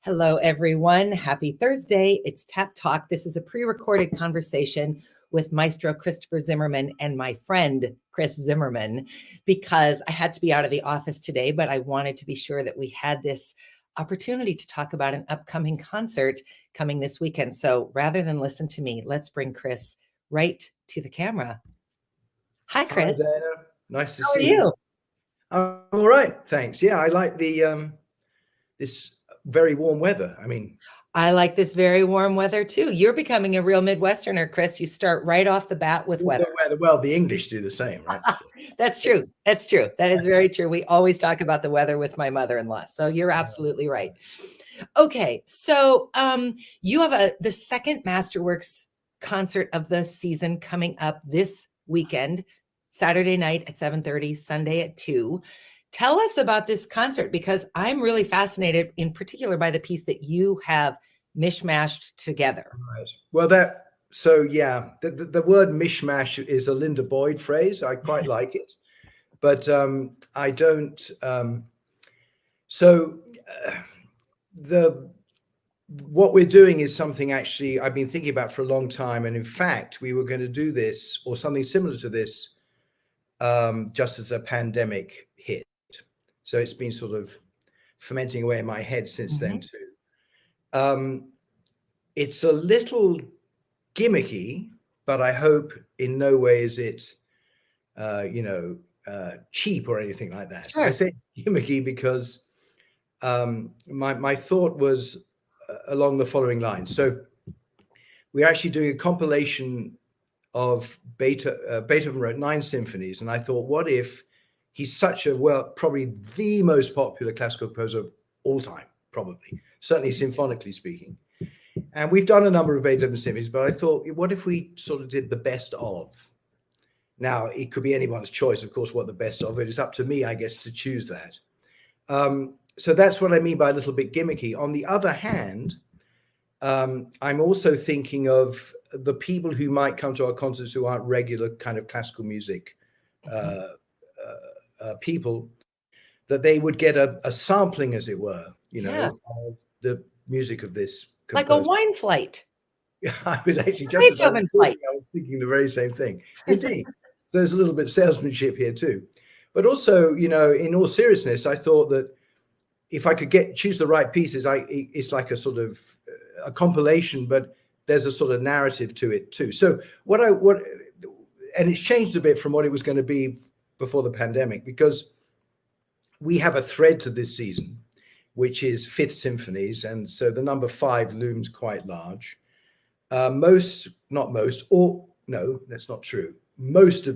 Hello, everyone. Happy Thursday. It's Tap Talk. This is a pre-recorded conversation with Maestro Christopher Zimmerman and my friend, Chris Zimmerman, because I had to be out of the office today, but I wanted to be sure that we had this opportunity to talk about an upcoming concert coming this weekend. So rather than listen to me, let's bring Chris right to the camera. Hi, Chris. Hi, Dayna. Nice to How are see you? I'm all right, thanks. Yeah, I like the this very warm weather. I like this very warm weather too. You're becoming a real Midwesterner, Chris. You start right off the bat with weather. Well, the English do the same, right? That's true. That's true. That is very true. We always talk about the weather with my mother-in-law. So you're absolutely right. Okay. So you have the second Masterworks concert of the season coming up this weekend, Saturday night at 7:30, Sunday at 2. Tell us about this concert, because I'm really fascinated in particular by the piece that you have mishmashed together. Right. Well, the word mishmash is a Linda Boyd phrase. I quite like it, but I don't. What we're doing is something actually I've been thinking about for a long time, and in fact, we were going to do this or something similar to this just as a pandemic hit. So it's been sort of fermenting away in my head since then too. It's a little gimmicky, but I hope in no way is it, cheap or anything like that. Sure. I say gimmicky because my thought was along the following lines. So we're actually doing a compilation of Beethoven wrote 9 symphonies, and I thought, what if he's such probably the most popular classical composer of all time, probably, certainly symphonically speaking. And we've done a number of Beethoven symphonies, but I thought, what if we sort of did the best of? Now, it could be anyone's choice, of course, what the best of it is. Up to me, I guess, to choose that. So that's what I mean by a little bit gimmicky. On the other hand, I'm also thinking of the people who might come to our concerts who aren't regular kind of classical music people, that they would get a sampling, as it were, of the music of this composer. Like a wine flight. Yeah, I was actually just as I was thinking the very same thing. Indeed, there's a little bit of salesmanship here too, but also, in all seriousness, I thought that if I could choose the right pieces, it's like a sort of a compilation, but there's a sort of narrative to it too. So and it's changed a bit from what it was going to be before the pandemic, because we have a thread to this season, which is 5th symphonies, and so the number 5 looms quite large. Most of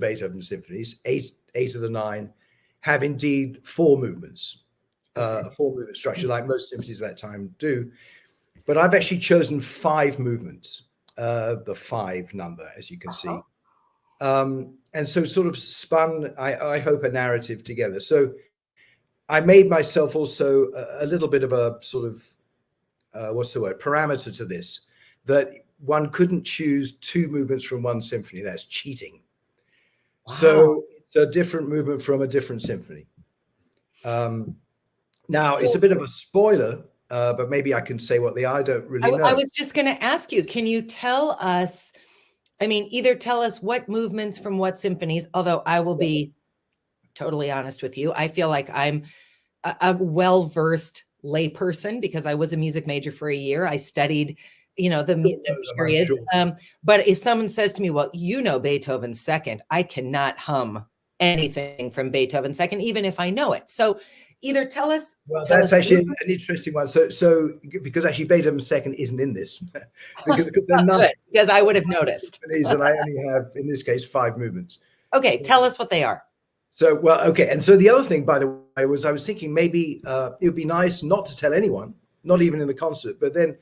Beethoven's symphonies, eight of the 9, have indeed 4 movements, a 4-movement structure, like most symphonies at that time do. But I've actually chosen 5 movements, the 5 number, as you can see. And so sort of spun, I hope, a narrative together. So I made myself also a little bit of a sort of, parameter to this, that one couldn't choose 2 movements from one symphony. That's cheating. Wow. So it's a different movement from a different symphony. Now, it's a bit of a spoiler, but maybe I can say I don't really know. I was just going to ask you, can you tell us, either tell us what movements from what symphonies, although I will be totally honest with you. I feel like I'm a well-versed layperson because I was a music major for a year. I studied, the periods. Sure. But if someone says to me, well, Beethoven's Second, I cannot hum anything from Beethoven's Second, even if I know it. So either tell us. Well, that's actually an interesting one. So because actually Beethoven's Second isn't in this, because I would have noticed. And I only have, in this case, 5 movements. Okay, tell us what they are. So, okay. And so the other thing, by the way, was I was thinking maybe it would be nice not to tell anyone, not even in the concert, but then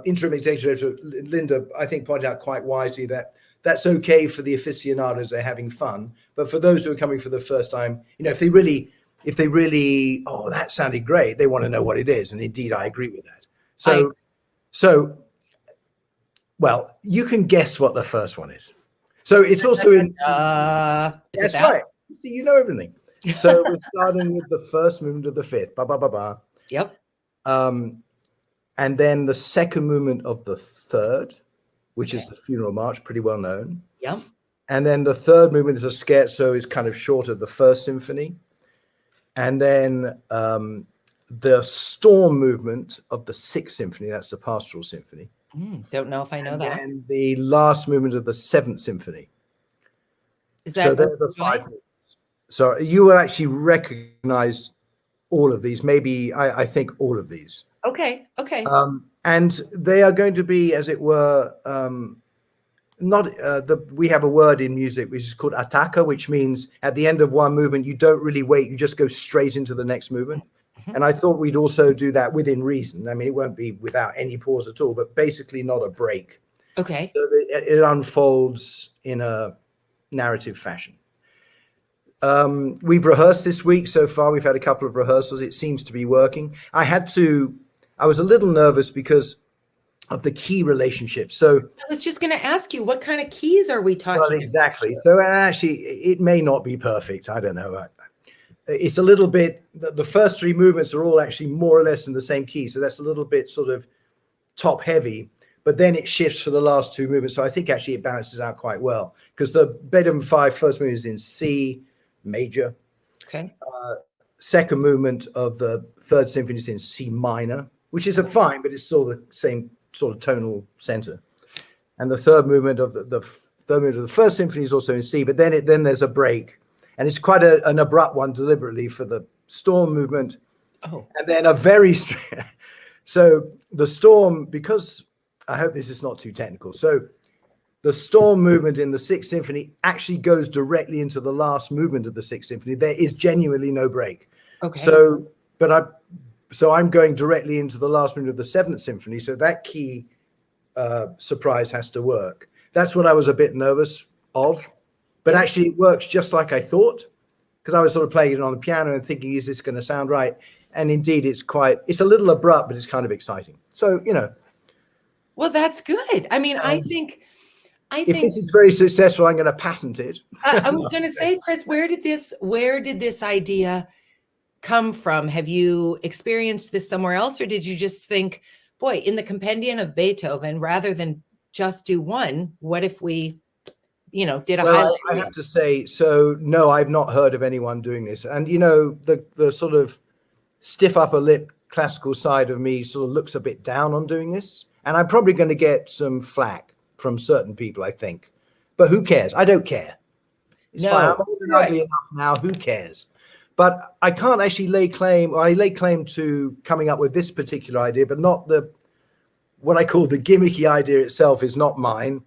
interim executive Linda, I think, pointed out quite wisely that that's okay for the aficionados, they're having fun. But for those who are coming for the first time, if they really, oh, that sounded great, they want to know what it is. And indeed, I agree with that. So, you can guess what the first one is. So it's also in. That's right. You know everything. So we're starting with the first movement of the 5th. Ba ba ba ba. Yep. and then the second movement of the third, which is Okay. the funeral march, pretty well known. Yep. And then the third movement is a scherzo, is kind of short of the first symphony. And then the storm movement of the sixth symphony, that's the pastoral symphony. Don't know if I know And that. then the last movement of the seventh symphony. Is that So they're the five. So you will actually recognize all of these, maybe I think all of these. Okay. Okay. And they are going to be, as it were, not we have a word in music which is called attacca, which means at the end of one movement you don't really wait, you just go straight into the next movement. And I thought we'd also do that within reason. I mean, it won't be without any pause at all, but basically not a break. Okay. So it unfolds in a narrative fashion. We've rehearsed this week so far. We've had a couple of rehearsals. It seems to be working. I was a little nervous because of the key relationship. So I was just going to ask you, what kind of keys are we talking well, exactly. So actually, it may not be perfect. I don't know. It's a little bit, the first three movements are all actually more or less in the same key. So that's a little bit sort of top heavy, but then it shifts for the last two movements. So I think actually it balances out quite well, because the Beethoven 5 first movement is in C major. Okay. Second movement of the third symphony is in C minor, which is a fine, but it's still the same sort of tonal center. And the third movement of the third movement of the first symphony is also in C, but then there's a break, and it's quite an abrupt one deliberately for the storm movement. Oh. And then a very so the storm, because I hope this is not too technical. So the storm movement in the sixth symphony actually goes directly into the last movement of the sixth symphony. There is genuinely no break. Okay. So I'm going directly into the last movement of the seventh symphony. So that key surprise has to work. That's what I was a bit nervous of, but actually it works just like I thought, because I was sort of playing it on the piano and thinking, is this going to sound right? And indeed, it's a little abrupt, but it's kind of exciting. So, Well, that's good. I mean, I think if this is very successful, I'm going to patent it. I was going to say, Chris, where did this idea come from? Have you experienced this somewhere else, or did you just think, boy, in the compendium of Beethoven, rather than just do one, what if we, did a highlight? I have to say, so no, I've not heard of anyone doing this. And, the sort of stiff upper lip classical side of me sort of looks a bit down on doing this. And I'm probably going to get some flack from certain people, I think. But who cares? I don't care. It's fine. I'm old and ugly enough now. Who cares? But I can't actually lay claim to coming up with this particular idea, but not what I call the gimmicky idea itself is not mine.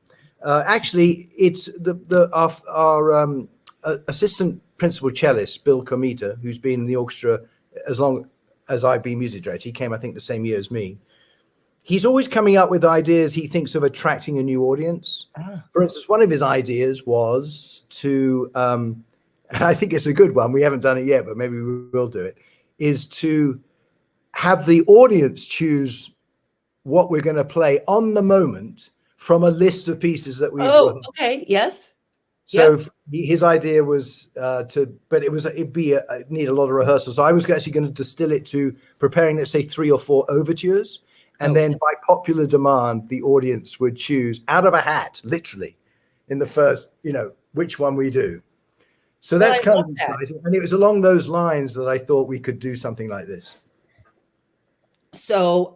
Actually, it's our assistant principal cellist, Bill Comita, who's been in the orchestra as long as I've been music director. He came, I think, the same year as me. He's always coming up with ideas he thinks of attracting a new audience. For instance, one of his ideas was to, and I think it's a good one, we haven't done it yet, but maybe we will do it, is to have the audience choose what we're going to play on the moment from a list of pieces that we've rehearsed. Okay, yes. So his idea was it'd need a lot of rehearsal. So I was actually going to distill it to preparing, let's say, 3 or 4 overtures. And then by popular demand, the audience would choose out of a hat, literally, in the first, which one we do. So that's kind of exciting. And it was along those lines that I thought we could do something like this. So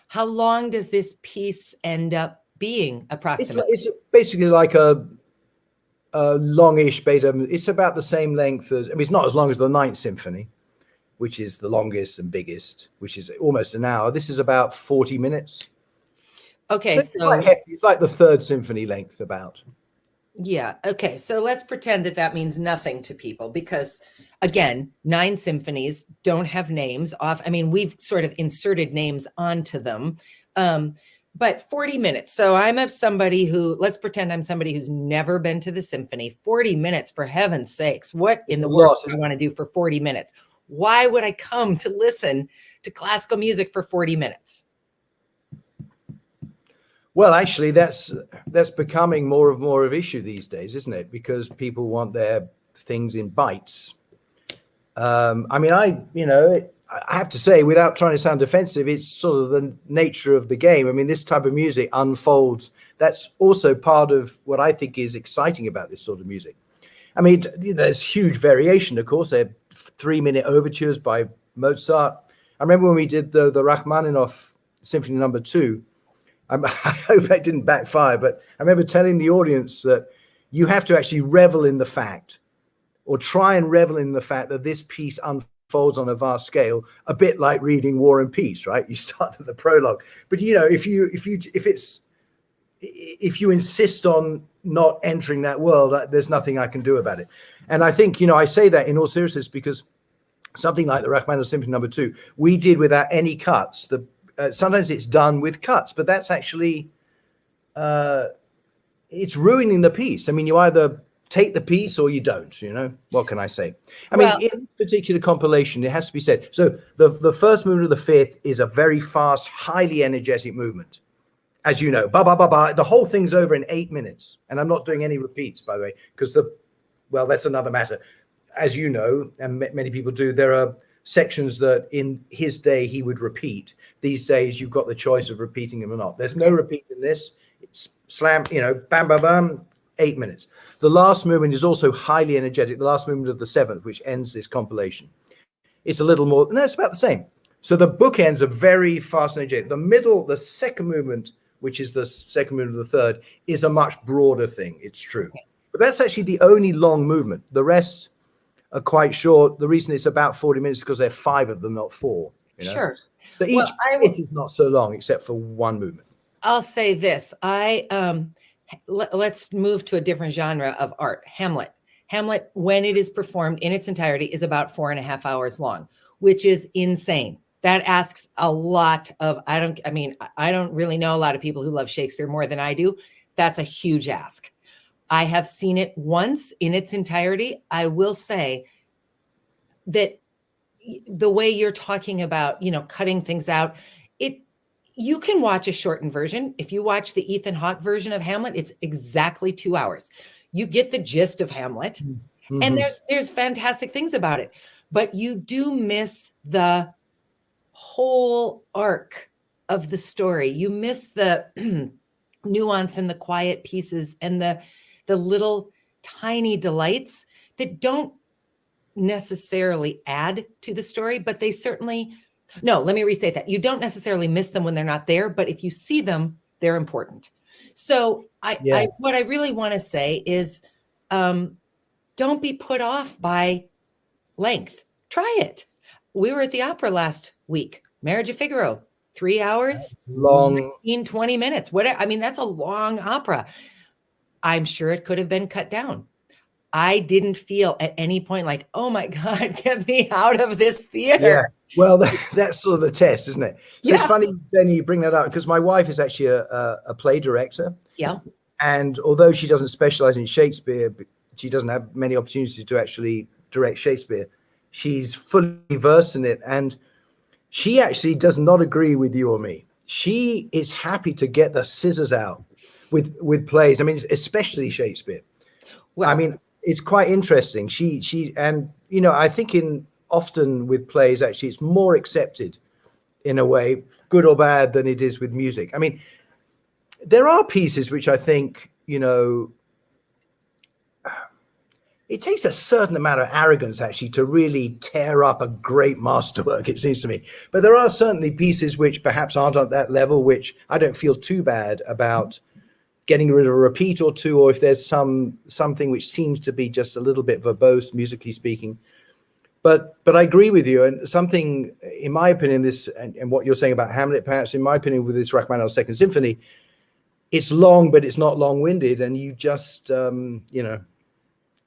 how long does this piece end up being approximately? It's basically like a longish Beethoven. It's about the same length as, it's not as long as the Ninth Symphony, which is the longest and biggest, which is almost an hour. This is about 40 minutes. Okay, so quite hefty. It's like the Third Symphony length about. Yeah. Okay. So let's pretend that means nothing to people, because again, 9 symphonies don't have names off. I mean, we've sort of inserted names onto them. But 40 minutes. So let's pretend I'm somebody who's never been to the symphony. 40 minutes, for heaven's sakes. What in the world do I want to do for 40 minutes? Why would I come to listen to classical music for 40 minutes? Well, actually, that's becoming more of issue these days, isn't it? Because people want their things in bites. I have to say, without trying to sound defensive, it's sort of the nature of the game. I mean, this type of music unfolds. That's also part of what I think is exciting about this sort of music. I mean, there's huge variation, of course. There are 3-minute overtures by Mozart. I remember when we did the Rachmaninoff Symphony No. 2. I hope that didn't backfire, but I remember telling the audience that you have to actually revel in the fact, or try and revel in the fact, that this piece unfolds on a vast scale, a bit like reading War and Peace, right? You start at the prologue, but if you insist on not entering that world, there's nothing I can do about it. And I think, I say that in all seriousness because something like the Rachmaninoff Symphony No. 2, we did without any cuts. Sometimes it's done with cuts, but that's actually, it's ruining the piece. I mean, you either take the piece or you don't, what can I say? I mean, in this particular compilation, it has to be said. So the first movement of the fifth is a very fast, highly energetic movement. As you know, the whole thing's over in 8 minutes. And I'm not doing any repeats, by the way, because that's another matter. As you know, and many people do, there are sections that in his day he would repeat. These days, you've got the choice of repeating them or not. There's no repeat in this. It's slam, bam, bam, bam, 8 minutes. The last movement is also highly energetic. The last movement of the seventh, which ends this compilation, it's a little more, no, it's about the same. So the bookends are very fast and energetic. The second movement, which is the second movement of the third, is a much broader thing. It's true. But that's actually the only long movement. The rest are quite short. The reason it's about 40 minutes is because there are 5 of them, not 4. Sure. So each bit is not so long, except for one movement. I'll say this. Let's move to a different genre of art. Hamlet. Hamlet, when it is performed in its entirety, is about 4.5 hours long, which is insane. That asks a lot of, I don't really know a lot of people who love Shakespeare more than I do. That's a huge ask. I have seen it once in its entirety. I will say that the way you're talking about, cutting things out, you can watch a shortened version. If you watch the Ethan Hawke version of Hamlet, it's exactly 2 hours. You get the gist of Hamlet, and there's fantastic things about it, but you do miss the whole arc of the story. You miss the nuance and the quiet pieces and the little tiny delights that don't necessarily add to the story, but they certainly, no, let me restate that. You don't necessarily miss them when they're not there, but if you see them, they're important. So what I really want to say is, don't be put off by length. Try it. We were at the opera last week, Marriage of Figaro, 3 hours, long, 20 minutes. That's a long opera. I'm sure it could have been cut down. I didn't feel at any point like, oh my God, get me out of this theater. Yeah. Well, that's sort of the test, isn't it? So it's funny, Benny, you bring that up, because my wife is actually a play director. Yeah. And although she doesn't specialize in Shakespeare, she doesn't have many opportunities to actually direct Shakespeare. She's fully versed in it. And she actually does not agree with you or me. She is happy to get the scissors out with plays. I mean, especially Shakespeare. Well, it's quite interesting. I think often with plays, actually, it's more accepted in a way, good or bad, than it is with music. I mean, there are pieces which I think, it takes a certain amount of arrogance actually to really tear up a great masterwork, it seems to me. But there are certainly pieces which perhaps aren't at that level, which I don't feel too bad about getting rid of a repeat or two, or if there's something which seems to be just a little bit verbose, musically speaking. But I agree with you, and something, in my opinion, this and what you're saying about Hamlet, perhaps in my opinion, with this Rachmaninoff Second Symphony, it's long, but it's not long-winded, and you just,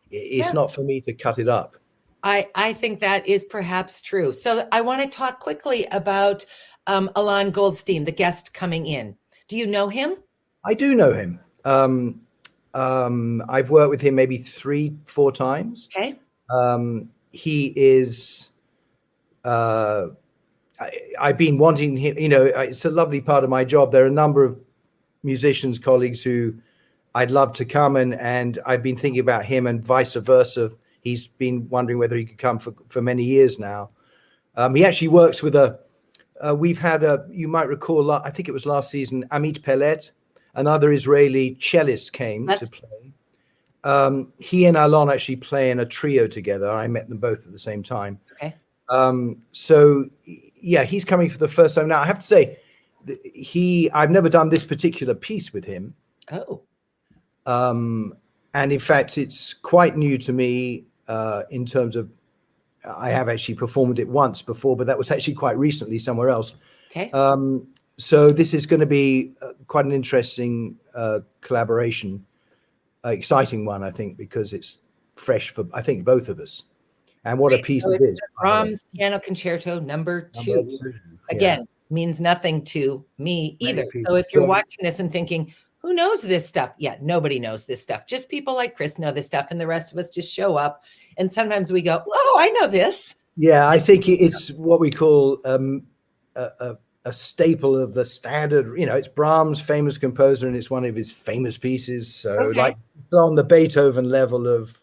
it's not for me to cut it up. I think that is perhaps true. So I want to talk quickly about Alon Goldstein, the guest coming in. Do you know him? I do know him. I've worked with him maybe 3-4 times. Okay. He is, I've been wanting him, it's a lovely part of my job. There are a number of musicians, colleagues who I'd love to come, and I've been thinking about him and vice versa. He's been wondering whether he could come for many years now. He actually works with we've had you might recall, I think it was last season, Amit Pellet, another Israeli cellist came to play. He and Alon actually play in a trio together. I met them both at the same time. Okay. So yeah, he's coming for the first time. Now I have to say, I've never done this particular piece with him. Oh. And in fact, it's quite new to me in terms of, I have actually performed it once before, but that was actually quite recently somewhere else. Okay. So this is going to be quite an interesting collaboration, exciting one, I think, because it's fresh for, I think, both of us. And what a piece so it is. Brahms Piano Concerto number 2. Again, means nothing to me either. So if you're watching this and thinking, who knows this stuff? Yeah, nobody knows this stuff. Just people like Chris know this stuff, and the rest of us just show up. And sometimes we go, oh, I know this. Yeah, I think it's what we call a staple of the standard. It's Brahms, famous composer, and it's one of his famous pieces. So like on the Beethoven level of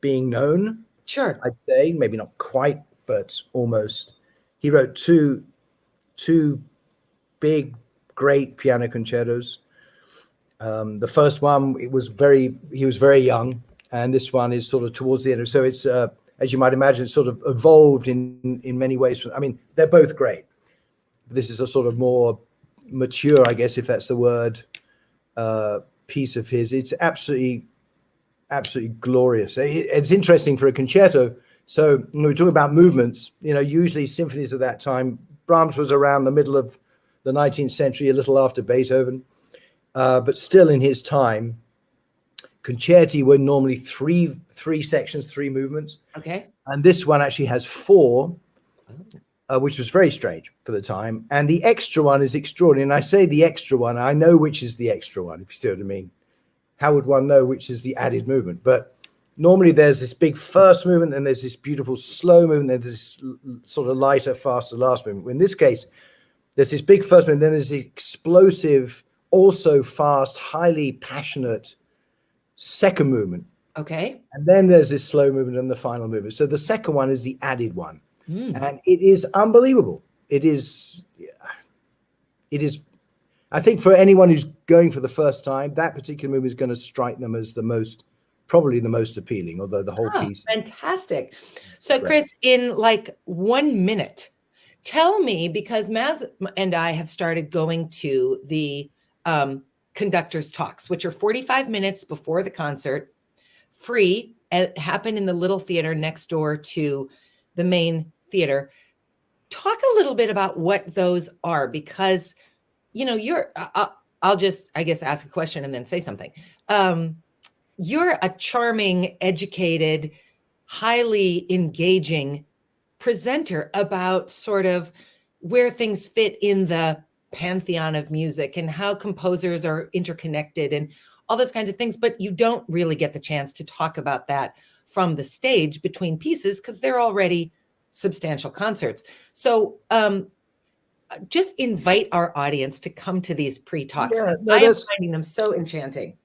being known. Sure. I'd say maybe not quite, but almost. He wrote two big, great piano concertos. The first one, he was very young, and this one is sort of towards the end. So it's, as you might imagine, it's sort of evolved in many ways. I mean, they're both great. This is a sort of more mature, I guess, if that's the word, piece of his. It's absolutely glorious. It's interesting for a concerto. So when we're talking about movements, usually symphonies at that time, Brahms was around the middle of the 19th century, a little after Beethoven, but still in his time, concerti were normally three sections, 3 movements. Okay. And this one actually has 4, which was very strange for the time. And the extra one is extraordinary. And I say the extra one, I know which is the extra one, if you see what I mean. How would one know which is the added movement? But normally there's this big first movement, and there's this beautiful slow movement, and there's this sort of lighter, faster last movement. In this case, there's this big first movement, then there's the explosive, also fast, highly passionate second movement. Okay. And then there's this slow movement and the final movement. So the second one is the added one. And it is unbelievable. It is, I think for anyone who's going for the first time, that particular movie is going to strike them as probably the most appealing, although the whole piece. Fantastic. So Chris, in like 1 minute, tell me, because Maz and I have started going to the conductor's talks, which are 45 minutes before the concert, free, and happen in the little theater next door to the main theater. Talk a little bit about what those are, because I'll just, I guess, ask a question and then say something. You're a charming, educated, highly engaging presenter about sort of where things fit in the pantheon of music and how composers are interconnected and all those kinds of things. But you don't really get the chance to talk about that from the stage between pieces because they're already substantial concerts. So just invite our audience to come to these pre-talks. Yeah, I am finding them so enchanting.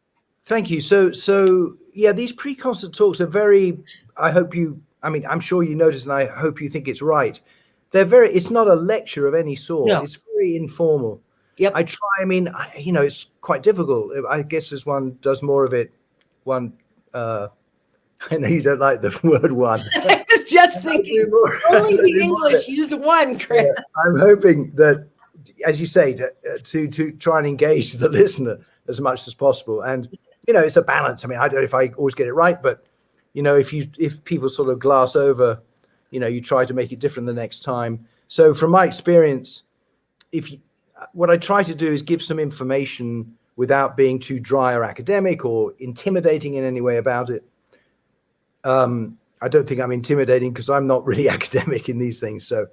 Thank you. So yeah, these pre-concert talks are very, I'm sure you notice, and I hope you think it's right. It's not a lecture of any sort. No. It's very informal. Yep. It's quite difficult. I guess as one does more of it, I know you don't like the word one. I was just thinking, only the English use one, Chris. Yeah, I'm hoping that, as you say, to try and engage the listener as much as possible. And, it's a balance. I mean, I don't know if I always get it right, but, if people sort of glass over, you try to make it different the next time. So from my experience, what I try to do is give some information without being too dry or academic or intimidating in any way about it. I don't think I'm intimidating because I'm not really academic in these things. So,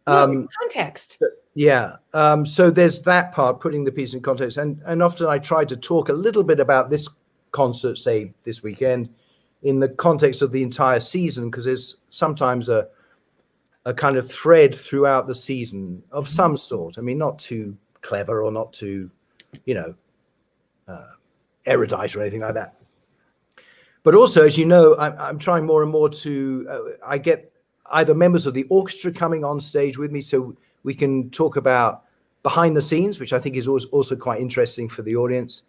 context. Yeah. So there's that part, putting the piece in context. And often I try to talk a little bit about this concert, say this weekend, in the context of the entire season, because there's sometimes a kind of thread throughout the season of some sort. I mean, not too clever or not too, erudite or anything like that. But also, as you know, I'm trying more and more to, either members of the orchestra coming on stage with me, so we can talk about behind the scenes, which I think is also quite interesting for the audience.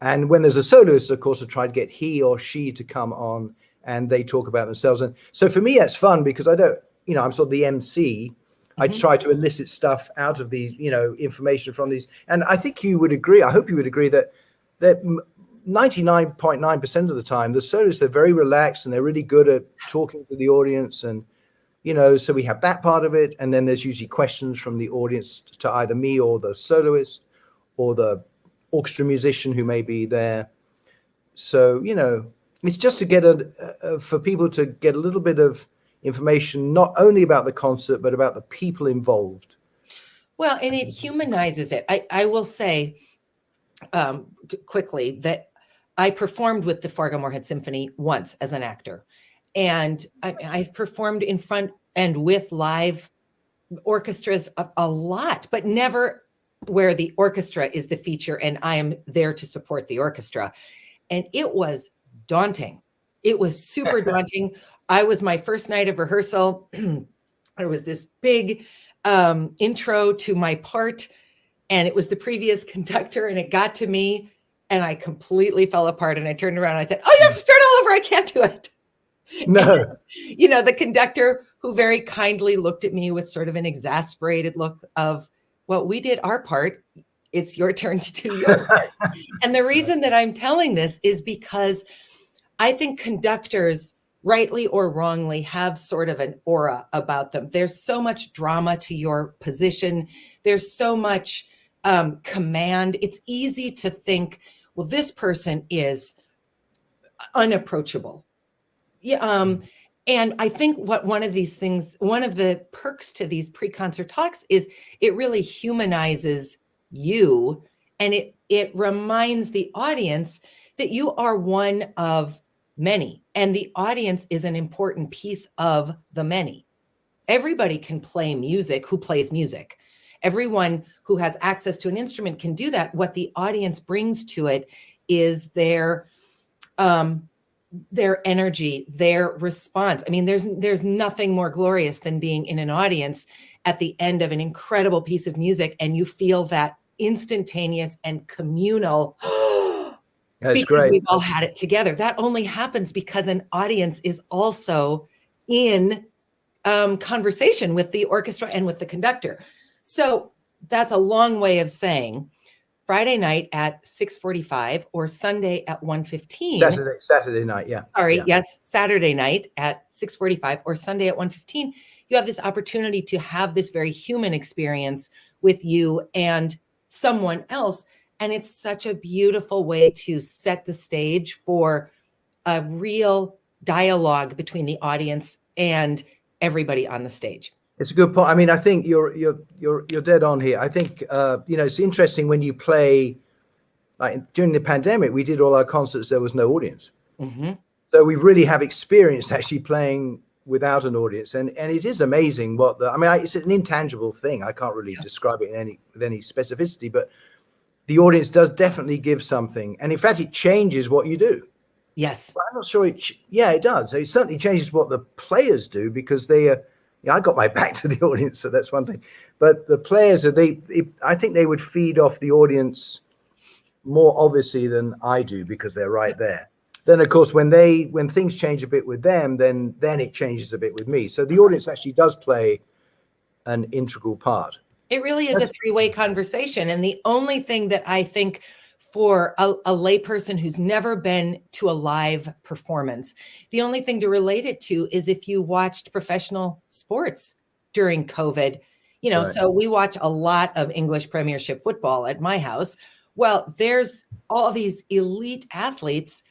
And when there's a soloist, of course, I try to get he or she to come on and they talk about themselves. And so for me, that's fun because I don't, I'm sort of the MC. I try to elicit stuff out of these, information from these. And I think you would agree, I hope you would agree that 99.9% of the time, the soloists, they're very relaxed and they're really good at talking to the audience. And, so we have that part of it. And then there's usually questions from the audience to either me or the soloist or the orchestra musician who may be there. So, it's just to get for people to get a little bit of information, not only about the concert, but about the people involved. Well, and it humanizes it. I will say quickly that I performed with the Fargo Moorhead Symphony once as an actor. And I've performed in front and with live orchestras a lot, but never where the orchestra is the feature and I am there to support the orchestra. And it was daunting. It was super daunting. I was my first night of rehearsal. There was this big intro to my part, and it was the previous conductor, and it got to me, and I completely fell apart. And I turned around and I said, "Oh, you have to start all over. I can't do it." No. And, the conductor, who very kindly looked at me with sort of an exasperated look of, "Well, we did our part. It's your turn to do your part." And the reason that I'm telling this is because I think conductors, rightly or wrongly, have sort of an aura about them. There's so much drama to your position. There's so much command. It's easy to think, well, this person is unapproachable. Yeah. And I think one of the perks to these pre-concert talks is it really humanizes you, and it reminds the audience that you are one of many, and the audience is an important piece of the many. Everybody can play music who plays music. Everyone who has access to an instrument can do that. What the audience brings to it is their energy, their response. I mean, there's nothing more glorious than being in an audience at the end of an incredible piece of music and you feel that instantaneous and communal That's because great. we've all had it together. That only happens because an audience is also in conversation with the orchestra and with the conductor. So that's a long way of saying Friday night at 6:45 or Sunday at 1:15. Saturday night, yeah. Sorry, yeah. Yes, Saturday night at 6:45 or Sunday at 1:15. You have this opportunity to have this very human experience with you and someone else. And it's such a beautiful way to set the stage for a real dialogue between the audience and everybody on the stage. It's a good point. I mean, I think you're dead on here. I think it's interesting when you play. Like during the pandemic, we did all our concerts. There was no audience, so we really have experienced actually playing without an audience, and it is amazing what it's an intangible thing. I can't really describe it with any specificity, but the audience does definitely give something, and in fact, it changes what you do. Yes, well, I'm not sure. It does. It certainly changes what the players do because they are. I got my back to the audience, so that's one thing. But the players I think they would feed off the audience more obviously than I do because they're right there. Then, of course, when things change a bit with them, then it changes a bit with me. So the audience actually does play an integral part. It really is a three-way conversation. And the only thing that I think for a layperson who's never been to a live performance, the only thing to relate it to is if you watched professional sports during COVID, right. So we watch a lot of English Premiership football at my house. Well, there's all these elite athletes,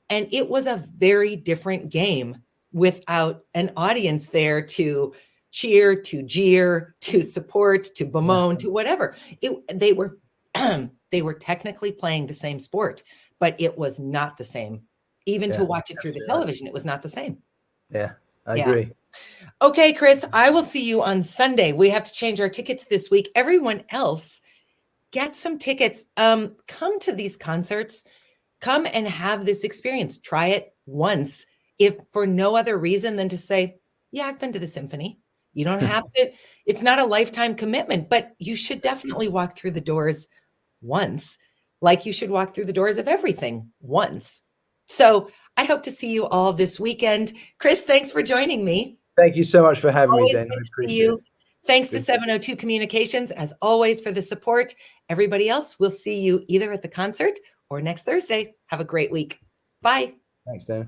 and it was a very different game without an audience there to cheer, to jeer, to support, to bemoan, to whatever. They were technically playing the same sport, but it was not the same. Even to watch it through the television, it was not the same. Yeah, I agree. Okay, Chris, I will see you on Sunday. We have to change our tickets this week. Everyone else, get some tickets. Come to these concerts. Come and have this experience. Try it once, if for no other reason than to say, Yeah, I've been to the symphony. You don't have to, it's not a lifetime commitment, but you should definitely walk through the doors once, like you should walk through the doors of everything once. So I hope to see you all this weekend. Chris, thanks for joining me. Thank you so much for having me, Always Dayna. good I to see appreciate you. it. Thanks to Good. 702 Communications, as always, for the support. Everybody else, we'll see you either at the concert or next Thursday. Have a great week. Bye. Thanks, Dayna.